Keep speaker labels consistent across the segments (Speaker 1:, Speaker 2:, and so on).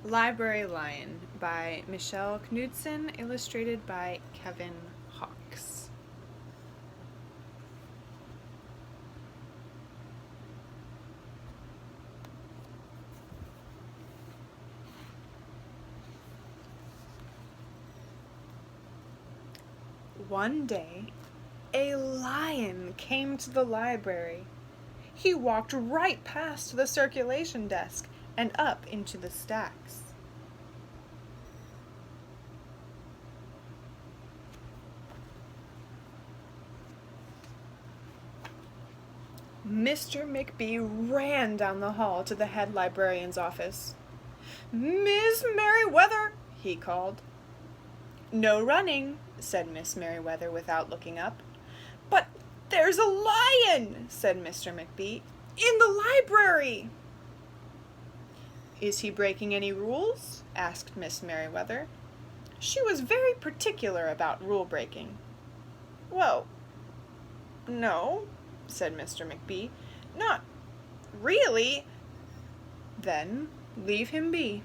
Speaker 1: Library Lion by Michelle Knudsen, illustrated by Kevin Hawkes. One day, a lion came to the library. He walked right past the circulation desk and up into the stacks. Mr. McBee ran down the hall to the head librarian's office. "Miss Merriweather," he called. "No running," said Miss Merriweather without looking up. "But there's a lion," said Mr. McBee, "in the library." "Is he breaking any rules?" asked Miss Merriweather. She was very particular about rule breaking. "Well, no," said Mr. McBee. "Not really." "Then leave him be."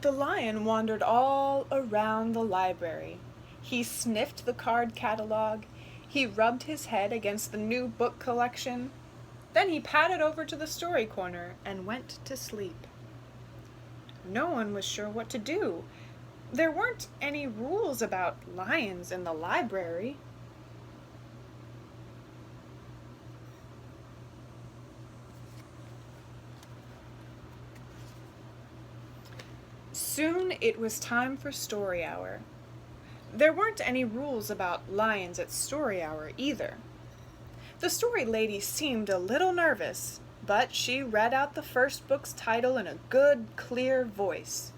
Speaker 1: The lion wandered all around the library. He sniffed the card catalog. He rubbed his head against the new book collection. Then he padded over to the story corner and went to sleep. No one was sure what to do. There weren't any rules about lions in the library. Soon it was time for story hour. There weren't any rules about lions at story hour either. The story lady seemed a little nervous, but she read out the first book's title in a good, clear voice.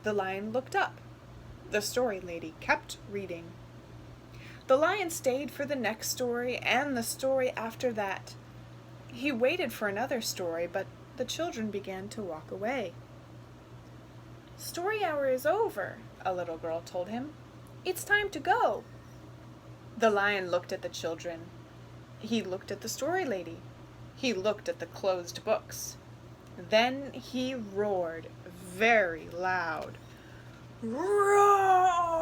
Speaker 1: The lion looked up. The story lady kept reading. The lion stayed for the next story and the story after that. He waited for another story, but the children began to walk away. "Story hour is over," a little girl told him. "It's time to go." The lion looked at the children. He looked at the story lady. He looked at the closed books. Then he roared very loud. Roar!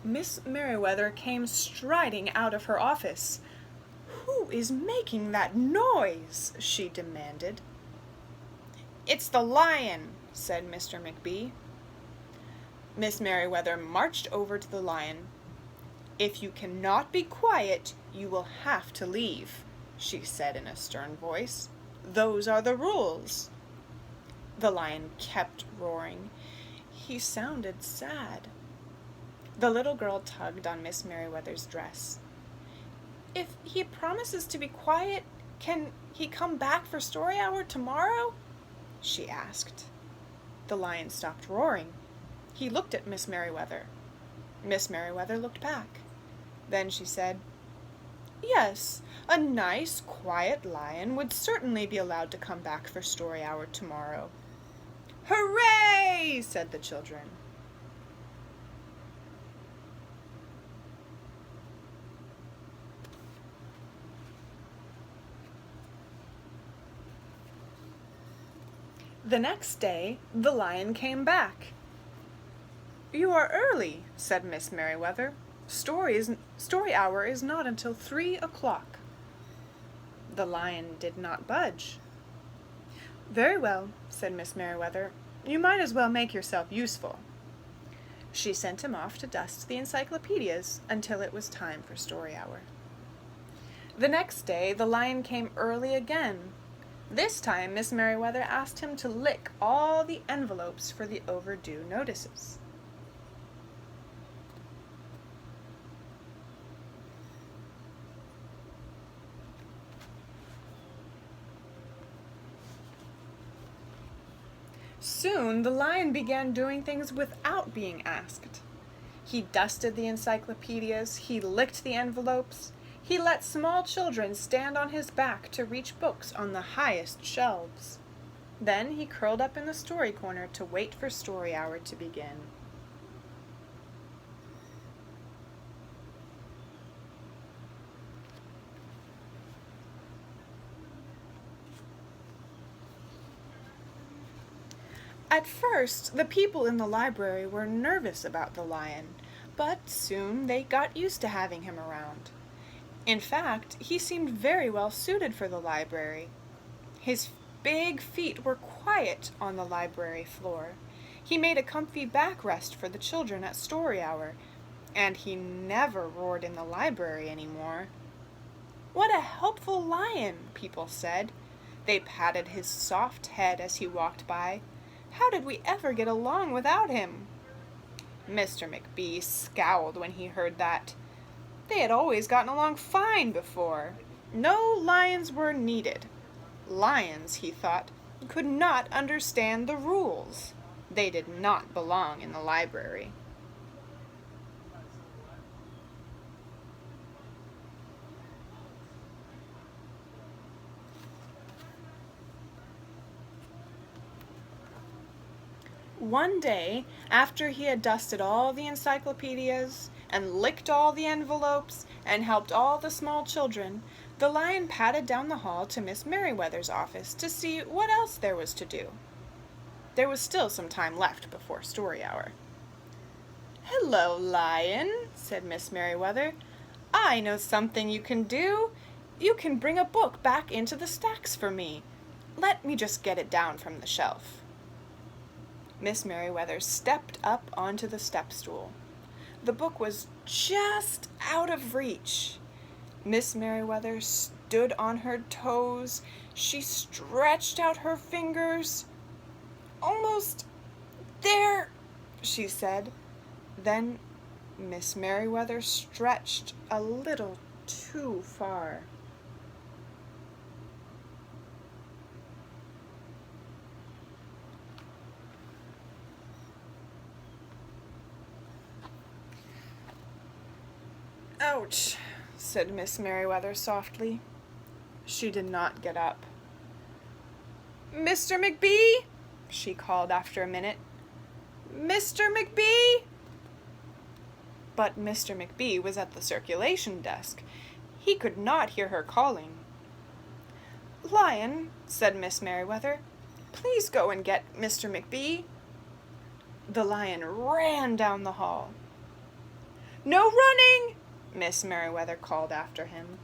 Speaker 1: Miss Merriweather came striding out of her office. "Who is making that noise?" she demanded. "It's the lion," said Mr. McBee. Miss Merriweather marched over to the lion. "If you cannot be quiet, you will have to leave," she said in a stern voice. "Those are the rules." The lion kept roaring. He sounded sad. The little girl tugged on Miss Merriweather's dress. "If he promises to be quiet, can he come back for story hour tomorrow?" she asked. The lion stopped roaring. He looked at Miss Merriweather. Miss Merriweather looked back. Then she said, "Yes, a nice, quiet lion would certainly be allowed to come back for story hour tomorrow." "Hooray!" said the children. The next day, the lion came back. "You are early," said Miss Merriweather. Story hour is not until 3 o'clock." The lion did not budge. "Very well," said Miss Merriweather. "You might as well make yourself useful." She sent him off to dust the encyclopedias until it was time for story hour. The next day, the lion came early again. This time, Miss Merriweather asked him to lick all the envelopes for the overdue notices. Soon, the lion began doing things without being asked. He dusted the encyclopedias, he licked the envelopes, He let small children stand on his back to reach books on the highest shelves. Then he curled up in the story corner to wait for story hour to begin. At first, the people in the library were nervous about the lion, but soon they got used to having him around. In fact, he seemed very well suited for the library. His big feet were quiet on the library floor. He made a comfy backrest for the children at story hour, and he never roared in the library anymore. "What a helpful lion," people said. They patted his soft head as he walked by. How did we ever get along without him? Mr. McBee scowled when he heard that. They had always gotten along fine before. No lions were needed. Lions, he thought, could not understand the rules. They did not belong in the library. One day, after he had dusted all the encyclopedias and licked all the envelopes and helped all the small children, the lion padded down the hall to Miss Merriweather's office to see what else there was to do. There was still some time left before story hour. "Hello, Lion," said Miss Merriweather. "I know something you can do. You can bring a book back into the stacks for me. Let me just get it down from the shelf." Miss Merriweather stepped up onto the step stool. The book was just out of reach. Miss Merriweather stood on her toes. She stretched out her fingers. "Almost there," she said. Then Miss Merriweather stretched a little too far. "Ouch," said Miss Merriweather softly. She did not get up. "Mr. McBee?" she called after a minute. "Mr. McBee?" But Mr. McBee was at the circulation desk. He could not hear her calling. "Lion," said Miss Merriweather, "please go and get Mr. McBee." The lion ran down the hall. "No running!" Miss Merriweather called after him.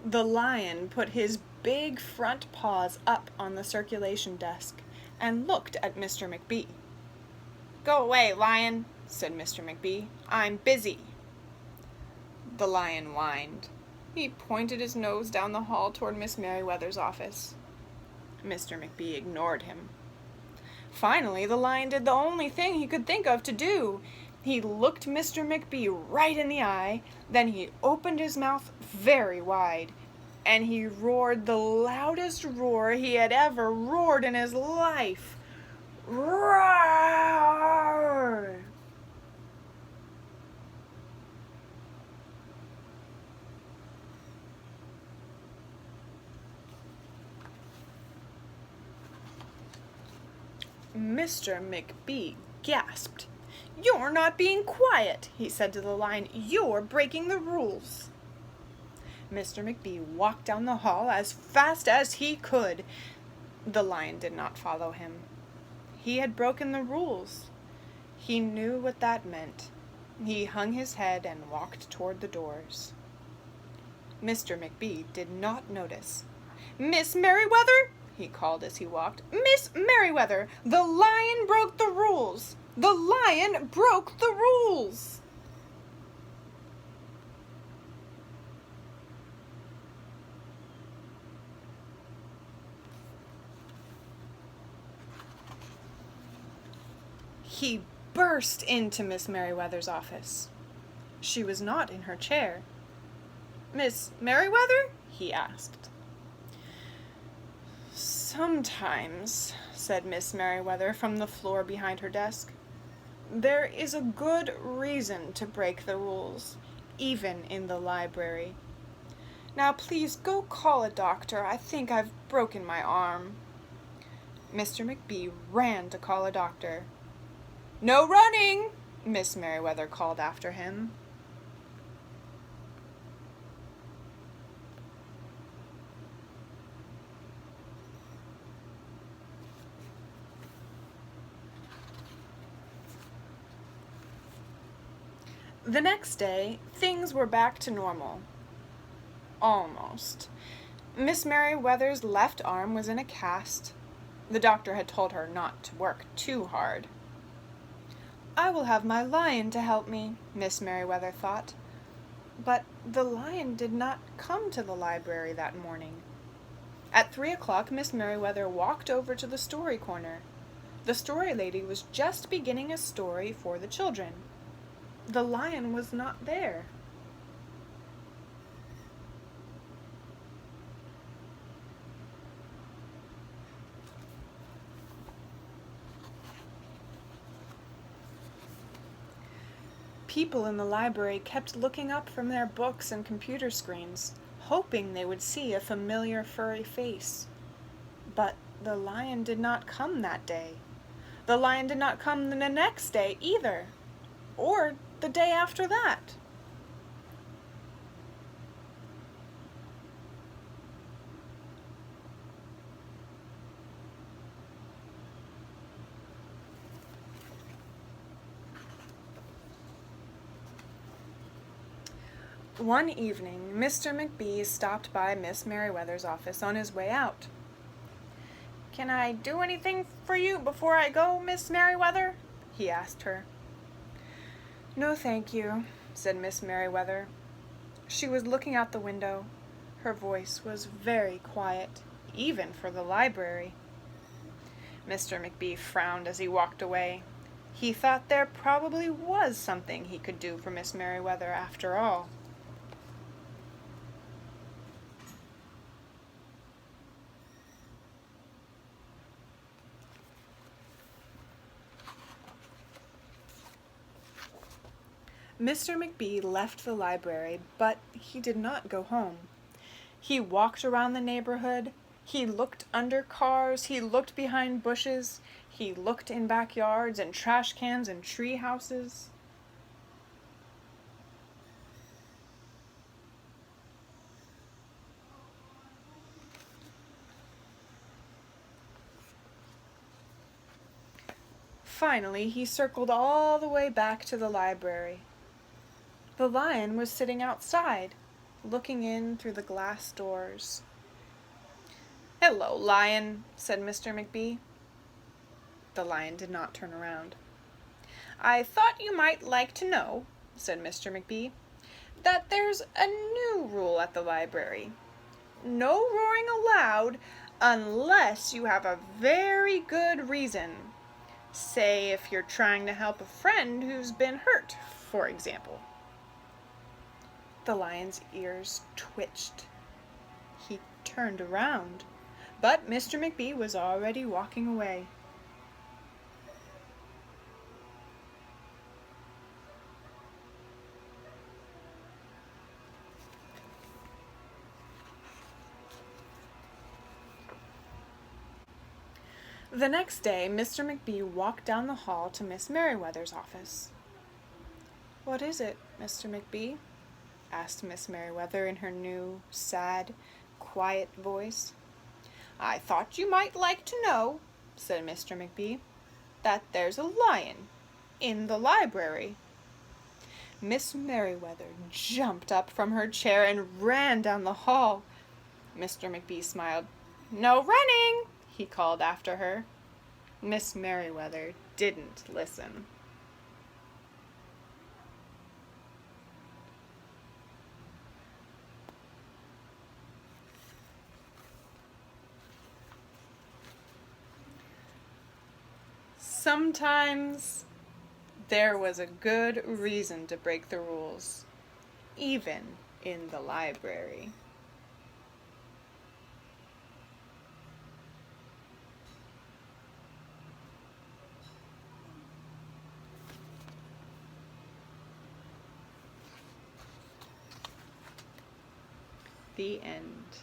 Speaker 1: The lion put his big front paws up on the circulation desk and looked at Mr. McBee. "Go away, Lion," said Mr. McBee. "I'm busy." The lion whined. He pointed his nose down the hall toward Miss Merriweather's office. Mr. McBee ignored him. Finally, the lion did the only thing he could think of to do. He looked Mr. McBee right in the eye, then he opened his mouth very wide, and he roared the loudest roar he had ever roared in his life. Roar! Mr. McBee gasped. "You're not being quiet," he said to the lion. "You're breaking the rules." Mr. McBee walked down the hall as fast as he could. The lion did not follow him. He had broken the rules. He knew what that meant. He hung his head and walked toward the doors. Mr. McBee did not notice. "Miss Merriweather," he called as he walked. "Miss Merriweather, the lion broke the rules. The lion broke the rules." He burst into Miss Merriweather's office. She was not in her chair. "Miss Merriweather?" he asked. Sometimes, said Miss Merriweather from the floor behind her desk, there is a good reason to break the rules, even in the library. Now please go call a doctor. I think I've broken my arm. Mr. McBee ran to call a doctor. No running, Miss Merriweather called after him. The next day, things were back to normal. Almost. Miss Merriweather's left arm was in a cast. The doctor had told her not to work too hard. I will have my lion to help me, Miss Merriweather thought. But the lion did not come to the library that morning. At 3 o'clock, Miss Merriweather walked over to the story corner. The story lady was just beginning a story for the children. The lion was not there. People in the library kept looking up from their books and computer screens, hoping they would see a familiar furry face. But the lion did not come that day. The lion did not come the next day either, or the day after that. One evening, Mr. McBee stopped by Miss Merriweather's office on his way out. Can I do anything for you before I go, Miss Merriweather? He asked her. No, thank you, said Miss Merriweather. She was looking out the window. Her voice was very quiet, even for the library. Mr. McBee frowned as he walked away. He thought there probably was something he could do for Miss Merriweather after all. Mr. McBee left the library, but he did not go home. He walked around the neighborhood. He looked under cars. He looked behind bushes. He looked in backyards and trash cans and tree houses. Finally, he circled all the way back to the library. The lion was sitting outside, looking in through the glass doors. Hello, lion, said Mr. McBee. The lion did not turn around. I thought you might like to know, said Mr. McBee, that there's a new rule at the library. No roaring aloud unless you have a very good reason. Say if you're trying to help a friend who's been hurt, for example. The lion's ears twitched. He turned around, but Mr. McBee was already walking away. The next day, Mr. McBee walked down the hall to Miss Merriweather's office. What is it, Mr. McBee? Asked Miss Merriweather in her new, sad, quiet voice. I thought you might like to know, said Mr. McBee, that there's a lion in the library. Miss Merriweather jumped up from her chair and ran down the hall. Mr. McBee smiled. No running, he called after her. Miss Merriweather didn't listen. Sometimes there was a good reason to break the rules, even in the library. The end.